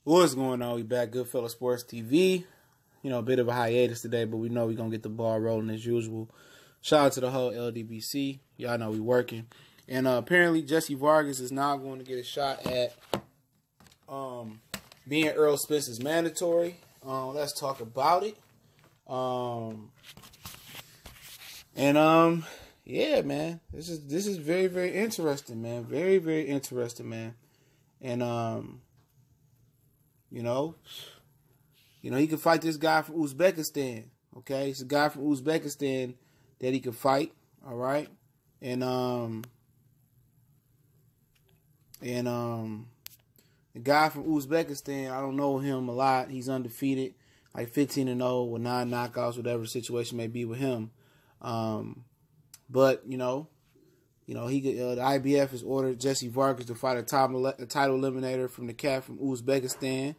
What's going on? We back, Goodfellas Sports TV. You know, a bit of a hiatus today, but we know we're going to get the ball rolling as usual. Shout out to the whole LDBC. Y'all know we working. And apparently Jessie Vargas is now going to get a shot at being Errol Spence's mandatory. Let's talk about it. Yeah, man. This is very, very interesting, man. Very, very interesting, man. And you know, he can fight this guy from Uzbekistan. Okay, it's a guy from Uzbekistan that he can fight. All right, and the guy from Uzbekistan, I don't know him a lot. He's undefeated, like 15-0 with 9 knockouts, whatever the situation may be with him. But he could. The IBF has ordered Jessie Vargas to fight a title eliminator from the cat from Uzbekistan.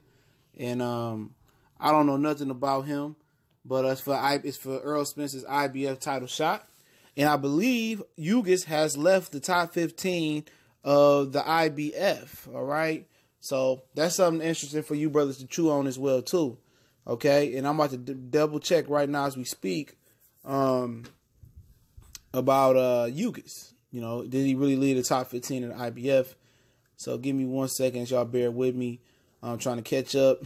And I don't know nothing about him, but it's for Errol Spence's IBF title shot. And I believe Vargas has left the top 15 of the IBF. All right, so that's something interesting for you brothers to chew on as well too. Okay, and I'm about to double check right now as we speak about Vargas. Did he really lead the top 15 in the IBF? So give me 1 second, y'all bear with me. I'm trying to catch up.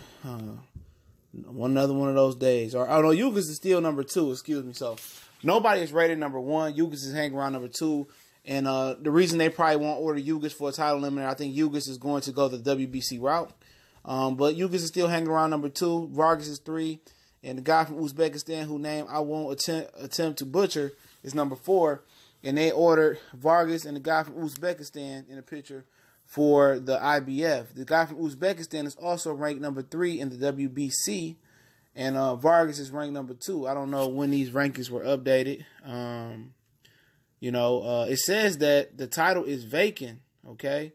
Another one of those days. Or, oh no, Vargas is still number 2. Excuse me. So nobody is rated number 1. Vargas is hanging around number 2. And the reason they probably won't order Vargas for a title eliminator, I think Vargas is going to go the WBC route. But Vargas is still hanging around number 2. Vargas is 3. And the guy from Uzbekistan, whose name I won't attempt to butcher, is number 4. And they ordered Vargas and the guy from Uzbekistan in the picture for the IBF. The guy from Uzbekistan is also ranked number 3 in the WBC, and Vargas is ranked number 2. I don't know when these rankings were updated. It says that the title is vacant. Okay,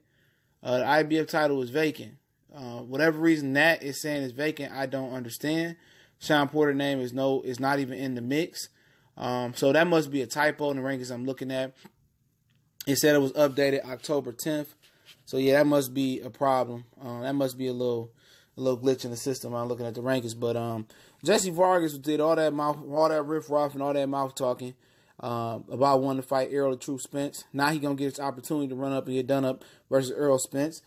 the IBF title is vacant. Whatever reason that is saying is vacant, I don't understand. Sean Porter's name is not even in the mix. So that must be a typo in the rankings I'm looking at. It said it was updated October 10th. So yeah, that must be a problem. That must be a little glitch in the system. I'm looking at the rankings, but Jessie Vargas did all that riff raff and all that mouth talking about wanting to fight Errol the True Spence. Now he gonna get his opportunity to run up and get done up versus Errol Spence.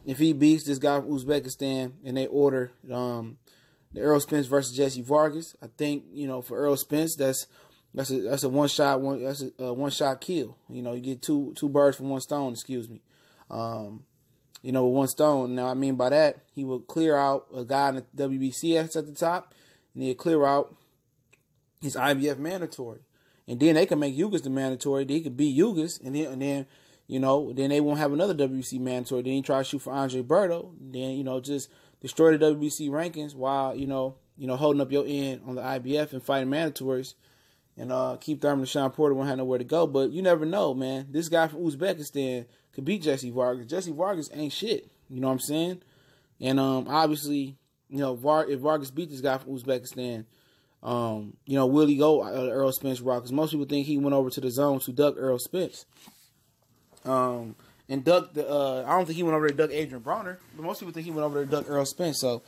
If he beats this guy from Uzbekistan and they order the Errol Spence versus Jessie Vargas, I think for Errol Spence that's a one shot kill. You get two birds from one stone. Excuse me. With one stone. Now, I mean by that, he will clear out a guy in the WBC at the top, and he'll clear out his IBF mandatory. And then they can make Vargas the mandatory. They could beat Vargas, and then they won't have another WBC mandatory. Then he try to shoot for Andre Berto. Then, just destroy the WBC rankings while, holding up your end on the IBF and fighting mandatories. And Keith Thurman and Sean Porter won't have nowhere to go. But you never know, man. This guy from Uzbekistan could beat Jessie Vargas. Jessie Vargas ain't shit. You know what I'm saying? And obviously, if Vargas beat this guy from Uzbekistan, will he go Errol Spence route? Because most people think he went over to the zone to duck Errol Spence. And duck I don't think he went over there to duck Adrian Bronner, but most people think he went over there to duck Errol Spence. So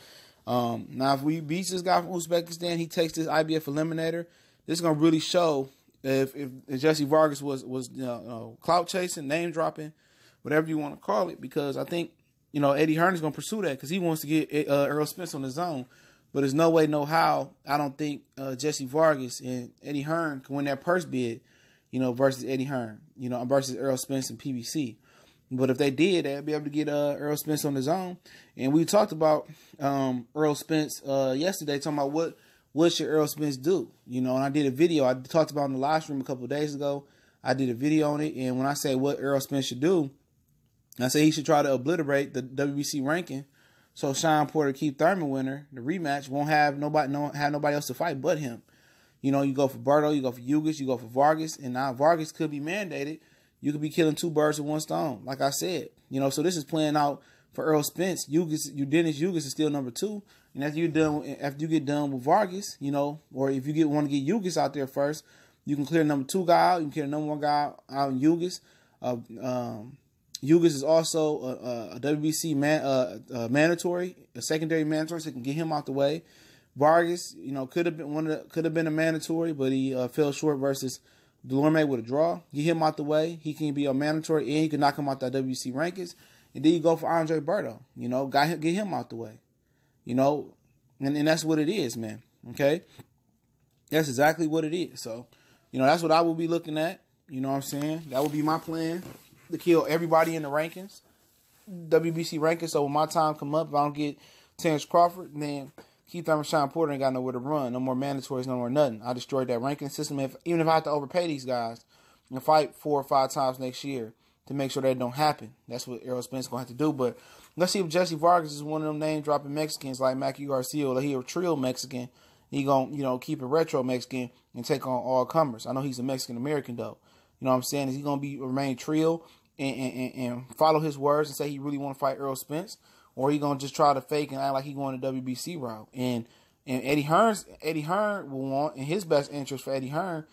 now if we beat this guy from Uzbekistan, he takes this IBF eliminator. This is gonna really show if Jessie Vargas was clout chasing, name dropping, whatever you want to call it. Because I think Eddie Hearn is gonna pursue that because he wants to get Errol Spence on the zone. But there's no way, no how. I don't think Jessie Vargas and Eddie Hearn can win that purse bid, versus Eddie Hearn, versus Errol Spence and PBC. But if they did, they'd be able to get Errol Spence on the zone. And we talked about Errol Spence yesterday, talking about what should Errol Spence do? And I did a video. I talked about it in the live stream a couple of days ago. I did a video on it. And when I say what Errol Spence should do, I say he should try to obliterate the WBC ranking. So Sean Porter, Keith Thurman winner, the rematch, won't have nobody else to fight but him. You go for Berto, you go for Vargas, you go for Vargas. And now Vargas could be mandated. You could be killing 2 birds with 1 stone. Like I said, so this is playing out for Errol Spence. Vargas is still number 2. And after you get done with Vargas, or if you want to get Vargas out there first, you can clear number 2 guy out. You can clear number 1 guy out in Vargas. Yugas is also a WBC mandatory, a secondary mandatory, so they can get him out the way. Vargas, could have been a mandatory, but he fell short versus Delorme with a draw. Get him out the way. He can be a mandatory, and he can knock him out that WBC rankings. And then you go for Andre Berto. Get him out the way. And that's what it is, man. Okay, that's exactly what it is. So, that's what I will be looking at. You know what I'm saying? That would be my plan, to kill everybody in the rankings, WBC rankings. So when my time come up, if I don't get Terrence Crawford, then Keith Thurman, Sean Porter ain't got nowhere to run. No more mandatories, no more nothing. I destroyed that ranking system. Even if I have to overpay these guys and fight 4 or 5 times next year to make sure that don't happen. That's what Errol Spence going to have to do. But let's see if Jessie Vargas is one of them name-dropping Mexicans like Mackie Garcia, or he a trio Mexican. He going to, keep it retro Mexican and take on all comers. I know he's a Mexican-American, though. You know what I'm saying? Is he going to remain trio and follow his words and say he really want to fight Errol Spence? Or he going to just try to fake and act like he going the WBC route? And Eddie Hearn will want, and his best interest for Eddie Hearn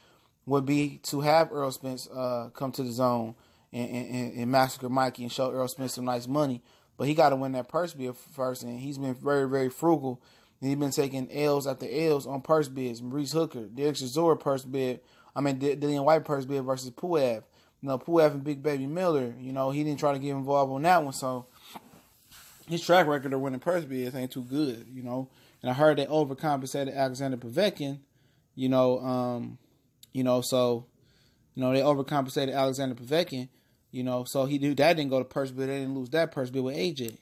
would be to have Errol Spence come to the zone and massacre Mikey and show Errol Spence some nice money. But he got to win that purse bid first, and he's been very, very frugal. And he's been taking L's after L's on purse bids. Maurice Hooker, Derek Chisora purse bid. Dillian White purse bid versus Puev. Puev and Big Baby Miller, he didn't try to get involved on that one. So his track record of winning purse bids ain't too good, And I heard they overcompensated Alexander Povetkin, so they overcompensated Alexander Povetkin, so that didn't go to purse bid. They didn't lose that purse bid with AJ,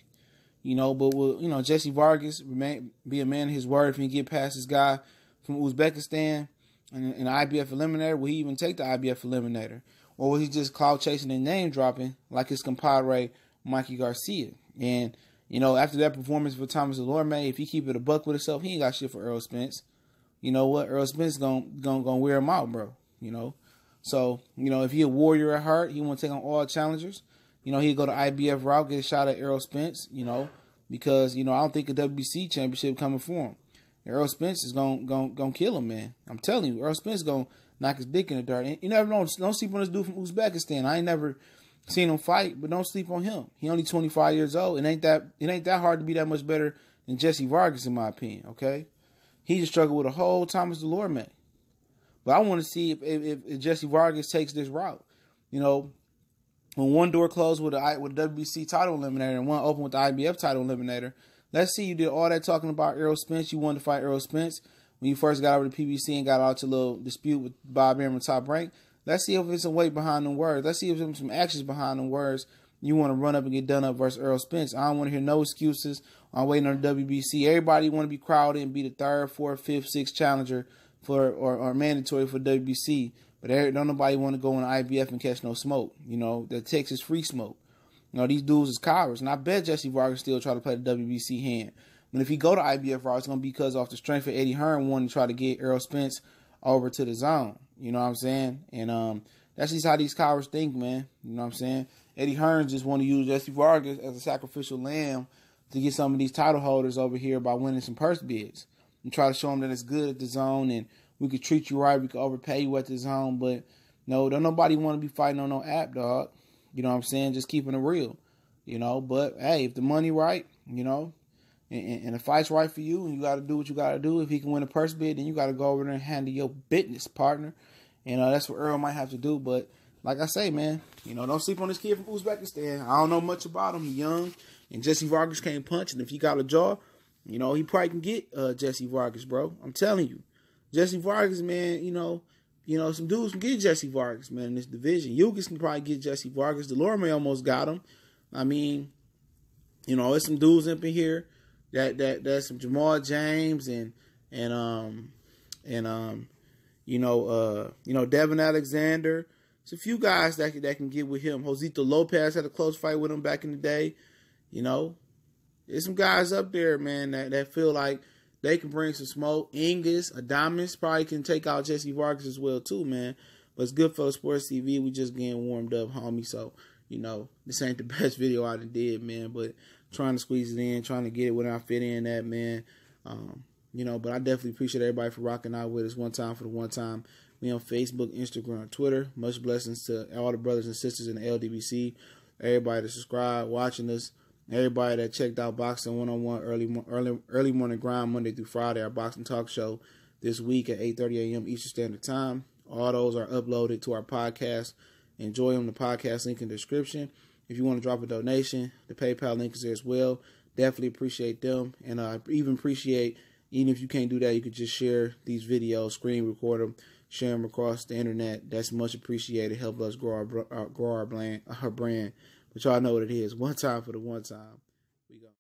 but will, Jessie Vargas be a man of his word if he get past this guy from Uzbekistan and the IBF eliminator? Will he even take the IBF eliminator? Or will he just cloud chasing and name dropping like his compadre Mikey Garcia? And, after that performance for Thomas Delorme, if he keep it a buck with himself, he ain't got shit for Errol Spence. You know what? Errol Spence gonna wear him out, bro. So, if he a warrior at heart, he want to take on all challengers. He'd go to IBF route, get a shot at Errol Spence, because, I don't think a WBC championship coming for him. Errol Spence is gonna kill him, man. I'm telling you, Errol Spence gonna knock his dick in the dirt. And you never know. Don't sleep on this dude from Uzbekistan. I ain't never seen him fight, but don't sleep on him. He only 25 years old. It ain't that hard to be that much better than Jessie Vargas, in my opinion. Okay, he just struggled with a whole Thomas Delorme. But I want to see if Jessie Vargas takes this route. When one door closed with the WBC title eliminator and one open with the IBF title eliminator, let's see you did all that talking about Errol Spence. You wanted to fight Errol Spence when you first got over to PBC and got out your little dispute with Bob Arum Top Rank. Let's see if there's some weight behind them words. Let's see if there's some actions behind them words. You want to run up and get done up versus Errol Spence. I don't want to hear no excuses. I'm waiting on the WBC. Everybody want to be crowded and be the 3rd, 4th, 5th, 6th challenger for or mandatory for WBC. But don't nobody want to go on IBF and catch no smoke. The Texas free smoke. These dudes is cowards. And I bet Jessie Vargas still try to play the WBC hand. But if he go to IBF route, it's going to be because off the strength of Eddie Hearn wanting to try to get Errol Spence over to the zone. You know what I'm saying? And that's just how these cowards think, man. You know what I'm saying? Eddie Hearn just want to use Jessie Vargas as a sacrificial lamb to get some of these title holders over here by winning some purse bids. And try to show them that it's good at the zone and we could treat you right. We could overpay you at the zone. But no, don't nobody want to be fighting on no app, dog. You know what I'm saying? Just keeping it real. But hey, if the money right, and the fight's right for you and you got to do what you got to do. If he can win a purse bid, then you got to go over there and handle your business, partner. And that's what Errol might have to do. But like I say, man, don't sleep on this kid from Uzbekistan. I don't know much about him. He's young. And Jessie Vargas can't punch. And if he got a jaw, he probably can get Jessie Vargas, bro. I'm telling you. Jessie Vargas, man, some dudes can get Jessie Vargas, man, in this division. Yugas can probably get Jessie Vargas. Delorme almost got him. I mean, there's some dudes up in here that's some Jamal James and Devin Alexander. It's a few guys that can get with him. Josito Lopez had a close fight with him back in the day. There's some guys up there, man, that feel like they can bring some smoke. Ingus, Adamas probably can take out Jessie Vargas as well too, man. But it's good for the Sports TV. We just getting warmed up, homie. So, this ain't the best video I did, man. But trying to squeeze it in, trying to get it when I fit in that, man. But I definitely appreciate everybody for rocking out with us one time for the one time. Me on Facebook, Instagram, Twitter. Much blessings to all the brothers and sisters in the LDBC. everybody that subscribed, watching us, everybody that checked out Boxing 101 early morning grind Monday through Friday, our boxing talk show this week at 8:30 a.m. Eastern Standard Time. All those are uploaded to our podcast. Enjoy them. The podcast link in the description. If you want to drop a donation, the PayPal link is there as well. Definitely appreciate them. And I even appreciate, even if you can't do that, you could just share these videos, screen record them, share them across the internet. That's much appreciated. Help us grow our brand. But y'all know what it is. One time for the one time.